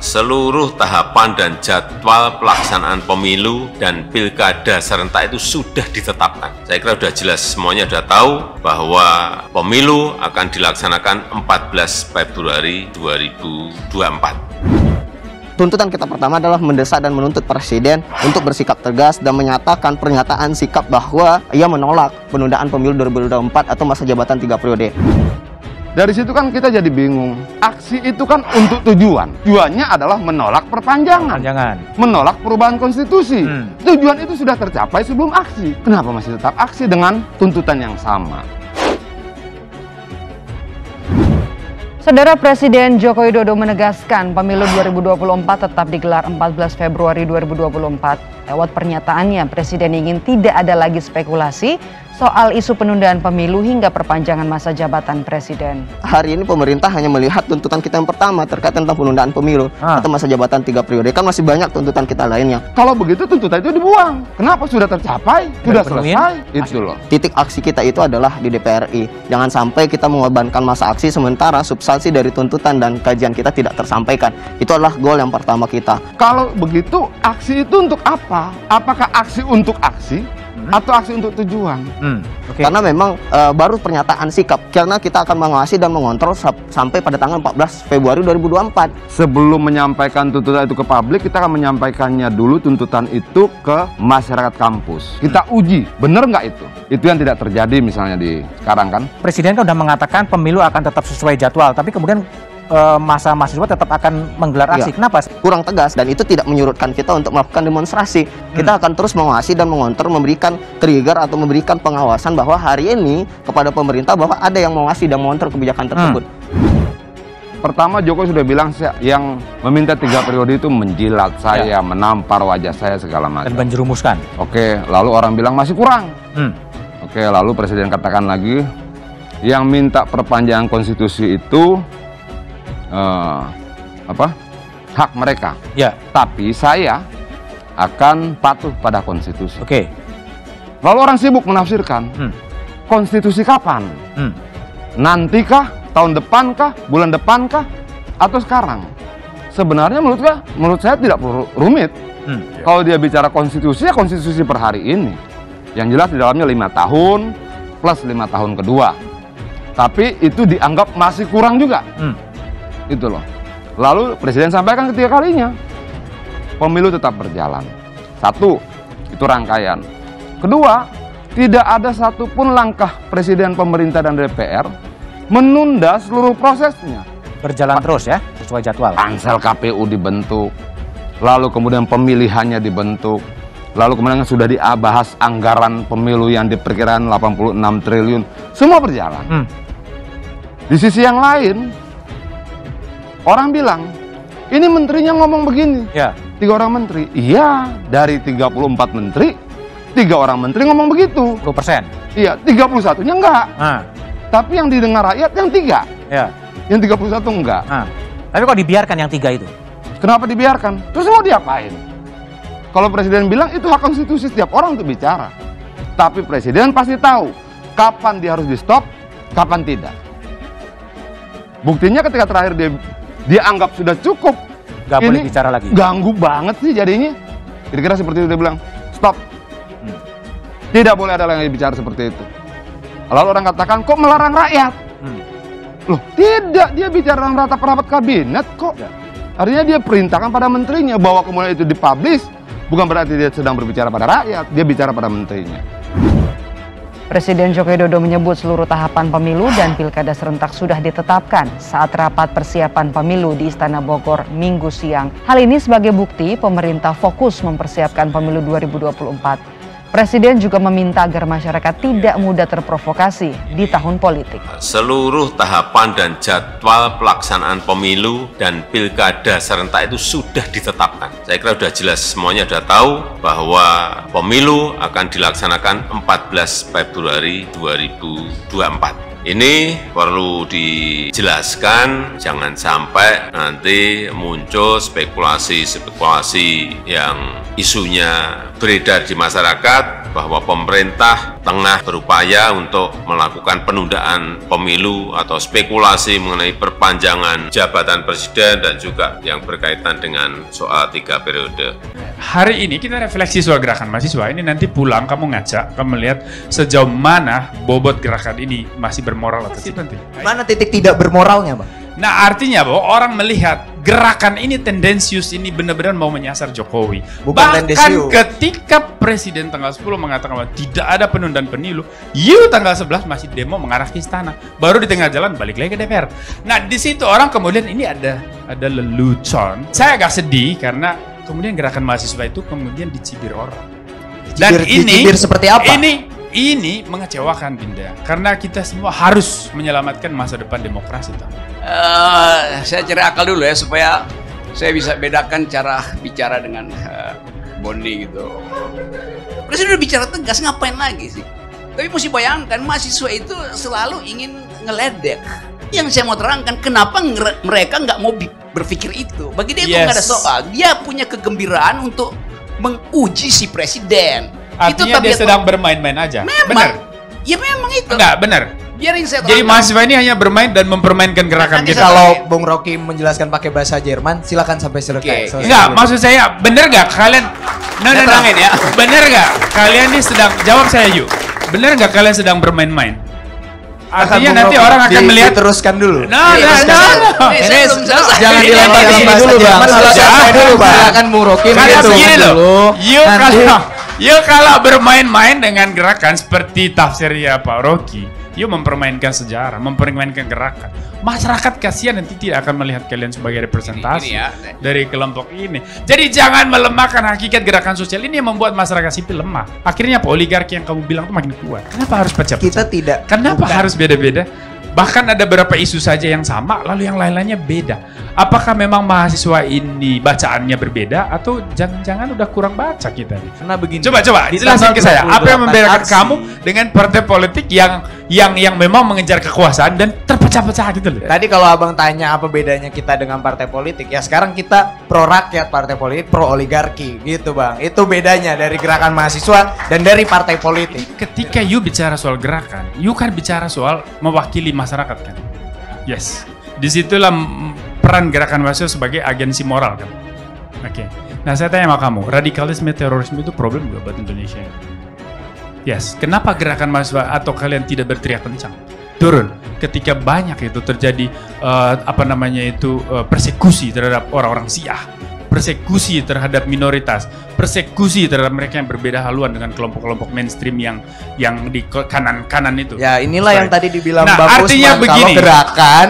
Seluruh tahapan dan jadwal pelaksanaan pemilu dan pilkada serentak itu sudah ditetapkan. Saya kira sudah jelas, semuanya sudah tahu bahwa pemilu akan dilaksanakan 14 Februari 2024. Tuntutan kita pertama adalah mendesak dan menuntut Presiden untuk bersikap tegas dan menyatakan pernyataan sikap bahwa ia menolak penundaan pemilu 2024 atau masa jabatan 3 periode. Dari situ kan kita jadi bingung. Aksi itu kan untuk tujuan. Tujuannya adalah menolak perpanjangan. Menolak perubahan konstitusi. Tujuan itu sudah tercapai sebelum aksi. Kenapa masih tetap aksi dengan tuntutan yang sama? Saudara, Presiden Joko Widodo menegaskan pemilu 2024 tetap digelar 14 Februari 2024. Lewat pernyataannya, Presiden ingin tidak ada lagi spekulasi soal isu penundaan pemilu hingga perpanjangan masa jabatan Presiden. Hari ini pemerintah hanya melihat tuntutan kita yang pertama terkait tentang penundaan pemilu atau masa jabatan 3 periode. Kan masih banyak tuntutan kita lainnya. Kalau begitu tuntutan itu dibuang. Kenapa? Sudah tercapai, sudah selesai. Itu loh. Titik aksi kita itu adalah di DPR RI. Jangan sampai kita mengorbankan masa aksi sementara substansi dari tuntutan dan kajian kita tidak tersampaikan. Itu adalah goal yang pertama kita. Kalau begitu, aksi itu untuk apa? Apakah aksi untuk aksi? Atau aksi untuk tujuan? Karena memang baru pernyataan sikap, karena kita akan mengawasi dan mengontrol sampai pada tanggal 14 Februari 2024. Sebelum menyampaikan tuntutan itu ke publik, kita akan menyampaikannya dulu tuntutan itu ke masyarakat kampus. Kita uji, benar nggak itu? Itu yang tidak terjadi misalnya di sekarang kan. Presiden kan sudah mengatakan pemilu akan tetap sesuai jadwal, tapi kemudian masa mahasiswa tetap akan menggelar aksi. Kenapa? Kurang tegas, dan itu tidak menyurutkan kita untuk melakukan demonstrasi. Kita akan terus mengawasi dan mengontrol, memberikan trigger atau memberikan pengawasan bahwa hari ini kepada pemerintah bahwa ada yang mengawasi dan mengontrol kebijakan tersebut. Pertama, Jokowi sudah bilang yang meminta 3 periode itu menjilat saya, menampar wajah saya segala macam. Dan menjerumuskan. Oke, lalu orang bilang masih kurang. Oke, lalu Presiden katakan lagi, yang minta perpanjangan konstitusi itu hak mereka. Tapi saya akan patuh pada konstitusi. Lalu orang sibuk menafsirkan konstitusi kapan? Nantikah? Tahun depankah? Bulan depankah? Atau sekarang? Sebenarnya menurut saya tidak perlu rumit. Kalau dia bicara konstitusi, ya konstitusi per hari ini. Yang jelas di dalamnya 5 tahun plus 5 tahun kedua. Tapi itu dianggap masih kurang juga. Itu loh. Lalu Presiden sampaikan ketiga kalinya, pemilu tetap berjalan. 1, itu rangkaian. Kedua, tidak ada satupun langkah Presiden, pemerintah, dan DPR menunda seluruh prosesnya. Berjalan terus ya, sesuai jadwal. Pansel KPU dibentuk, lalu kemudian pemilihannya dibentuk, lalu kemudian sudah dibahas anggaran pemilu yang diperkirakan 86 triliun. Semua berjalan. Di sisi yang lain, orang bilang, ini menterinya ngomong begini. 3 orang menteri. Iya, dari 34 menteri, 3 orang menteri ngomong begitu. 10%. Iya, 31-nya enggak. Tapi yang didengar rakyat yang 3. Yang 31 enggak. Tapi kok dibiarkan yang 3 itu? Kenapa dibiarkan? Terus mau diapain? Kalau Presiden bilang itu hak konstitusi setiap orang untuk bicara. Tapi Presiden pasti tahu kapan dia harus di stop, kapan tidak. Buktinya ketika terakhir dia anggap sudah cukup, nggak boleh bicara lagi. Ganggu banget sih jadinya. Kira-kira seperti itu dia bilang, stop. Tidak boleh ada yang bicara seperti itu. Lalu orang katakan, kok melarang rakyat? Loh, tidak, dia bicara dalam rapat kabinet kok. Artinya dia perintahkan pada menterinya bahwa kemudian itu dipublish, bukan berarti dia sedang berbicara pada rakyat, dia bicara pada menterinya. Presiden Joko Widodo menyebut seluruh tahapan pemilu dan pilkada serentak sudah ditetapkan saat rapat persiapan pemilu di Istana Bogor Minggu siang. Hal ini sebagai bukti pemerintah fokus mempersiapkan pemilu 2024. Presiden juga meminta agar masyarakat tidak mudah terprovokasi di tahun politik. Seluruh tahapan dan jadwal pelaksanaan pemilu dan pilkada serentak itu sudah ditetapkan. Saya kira sudah jelas, semuanya sudah tahu bahwa pemilu akan dilaksanakan 14 Februari 2024. Ini perlu dijelaskan, jangan sampai nanti muncul spekulasi-spekulasi yang isunya beredar di masyarakat bahwa pemerintah tengah berupaya untuk melakukan penundaan pemilu atau spekulasi mengenai perpanjangan jabatan presiden dan juga yang berkaitan dengan soal 3 periode. Hari ini kita refleksi soal gerakan mahasiswa ini, nanti pulang kamu ngajak, kamu melihat sejauh mana bobot gerakan ini masih bermoral atau tidak. Mana titik tidak bermoralnya, Bang? Nah, artinya bahwa orang melihat gerakan ini tendensius, ini benar-benar mau menyasar Jokowi. Bahkan ketika Presiden tanggal 10 mengatakan bahwa tidak ada penundaan pemilu, tanggal 11 masih demo mengarah ke istana. Baru di tengah jalan balik lagi ke DPR. Nah, di situ orang kemudian ini ada lelucon. Saya agak sedih karena kemudian gerakan mahasiswa itu kemudian dicibir orang. Dan dicibir seperti apa? Ini mengecewakan, Dinda, karena kita semua harus menyelamatkan masa depan demokrasi. Saya cari akal dulu ya, supaya saya bisa bedakan cara bicara dengan Bondi gitu. Presiden udah bicara tegas, ngapain lagi sih? Tapi mesti bayangkan, mahasiswa itu selalu ingin ngeledek. Yang saya mau terangkan, kenapa mereka nggak mau berpikir itu? Bagi dia itu nggak ada soal. Dia punya kegembiraan untuk menguji si presiden. Artinya dia sedang bermain-main aja. Benar. Ya memang itu. Enggak, benar. Biarin saya Jadi mahasiswa ini hanya bermain dan mempermainkan gerakan kita. Kalau Bung Rocky menjelaskan pakai bahasa Jerman, silakan sampai selesai. Enggak, maksud saya, benar nggak kalian? Ya. Benar nggak kalian ini sedang, jawab saya yuk. Benar nggak kalian sedang bermain-main? Artinya nanti orang akan melihat. Teruskan dulu. Ini jangan dilempar ke sini dulu, Bang. Selesai dulu, Bang. Silakan Bung Rocky begini loh. Yuk kalau bermain-main dengan gerakan seperti tafsirnya Pak Rocky, yuk mempermainkan sejarah, mempermainkan gerakan. Masyarakat kasihan nanti tidak akan melihat kalian sebagai representasi dari kelompok ini. Jadi jangan melemahkan hakikat gerakan sosial ini yang membuat masyarakat sipil lemah. Akhirnya oligarki yang kamu bilang itu makin kuat. Kenapa harus pecah-pecah? Kenapa harus beda-beda? Bahkan ada beberapa isu saja yang sama, lalu yang lain-lainnya beda. Apakah memang mahasiswa ini bacaannya berbeda, atau jangan-jangan udah kurang baca kita nih? Karena begini. Coba jelasin ke saya, apa yang membedakan kamu dengan partai politik yang memang mengejar kekuasaan dan terpecah-pecah gitu loh? Tadi kalau Abang tanya apa bedanya kita dengan partai politik, ya sekarang kita pro rakyat, partai politik pro oligarki, gitu Bang. Itu bedanya dari gerakan mahasiswa dan dari partai politik. Jadi ketika you bicara soal gerakan, you kan bicara soal mewakili masyarakat kan? Yes. Disitulah peran gerakan mahasiswa sebagai agensi moral kan? Oke. Nah saya tanya sama kamu, radikalisme terorisme itu problem juga buat Indonesia? Yes. Kenapa gerakan mahasiswa atau kalian tidak berteriak kencang? Turun. Ketika banyak itu terjadi persekusi terhadap orang-orang Syiah, persekusi terhadap minoritas, persekusi terhadap mereka yang berbeda haluan dengan kelompok-kelompok mainstream yang di kanan-kanan itu. Ya inilah yang tadi dibilang Bang Usman, kalau gerakan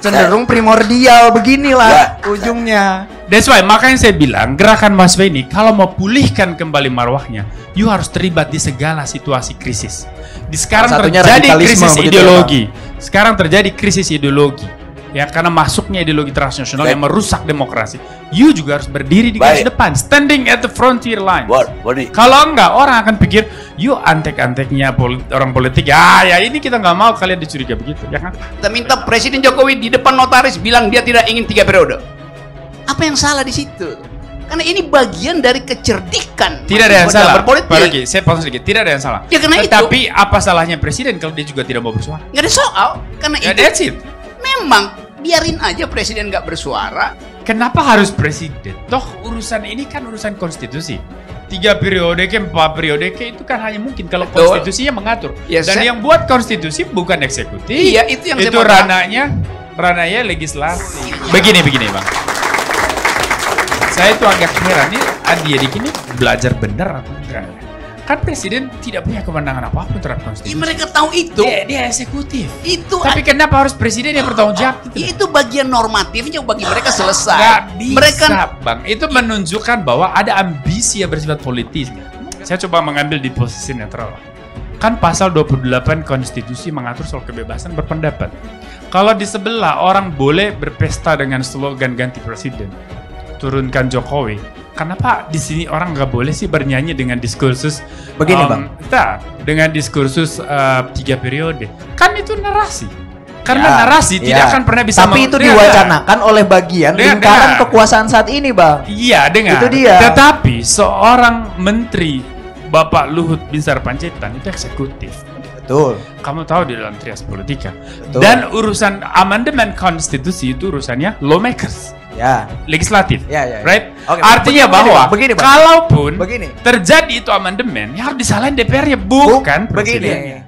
cenderung primordial, beginilah ujungnya. That's why, makanya saya bilang gerakan mahasiswa ini kalau mau pulihkan kembali marwahnya, you harus terlibat di segala situasi krisis. Sekarang terjadi krisis ideologi. Sekarang terjadi krisis ideologi. Ya, karena masuknya ideologi transnasional yang merusak demokrasi. You juga harus berdiri di garis depan, standing at the frontier line. Kalau enggak, orang akan pikir, you antek-anteknya orang politik. Ya ini kita nggak mau kalian dicurigai begitu, ya kan? Kita minta Presiden Jokowi di depan notaris bilang dia tidak ingin 3 periode. Apa yang salah di situ? Karena ini bagian dari kecerdikan. Tidak ada yang salah. Pak Rocky, saya potong sedikit. Tidak ada yang salah. Ya, karena tapi apa salahnya Presiden kalau dia juga tidak mau bersuara? Nggak ada soal. Karena ya, that's it. Memang biarin aja presiden nggak bersuara. Kenapa harus presiden? Toh urusan ini kan urusan konstitusi. 3 periode ke 4 periode ke itu kan hanya mungkin kalau konstitusinya mengatur. Yes, dan yang buat konstitusi bukan eksekutif. Iya, itu yang itu ranahnya legislasi. Begini Bang. Saya itu agak heran nih, Adik ini belajar benar atau enggak? Kan presiden tidak punya kewenangan apapun terhadap konstitusi. Mereka tahu itu. Dia eksekutif. Itu. Tapi kenapa harus presiden yang bertanggung jawab? Itu bagian normatifnya bagi mereka selesai. Nggak bisa, mereka, Bang. Itu menunjukkan bahwa ada ambisi yang bersifat politis. Saya coba mengambil di posisi netral. Kan pasal 28 konstitusi mengatur soal kebebasan berpendapat. Kalau di sebelah orang boleh berpesta dengan slogan ganti presiden, turunkan Jokowi. kenapa di sini orang nggak boleh sih bernyanyi dengan diskursus begini Bang? Dengan diskursus 3 periode. Kan itu narasi. Karena narasi tidak akan pernah bisa. Tapi itu diwacanakan oleh bagian lingkaran kekuasaan saat ini, Bang. Iya, dengar. Itu dia. Tetapi seorang menteri Bapak Luhut Binsar Panjaitan itu eksekutif. Betul. Kamu tahu di dalam trias politika. Betul. Dan urusan amandemen konstitusi itu urusannya lawmakers. Ya. Legislatif. Ya. Right? Okay, artinya bahwa begini, kalaupun begini. terjadi itu amandemen, ya harus disalahin DPR-nya, bukan begini.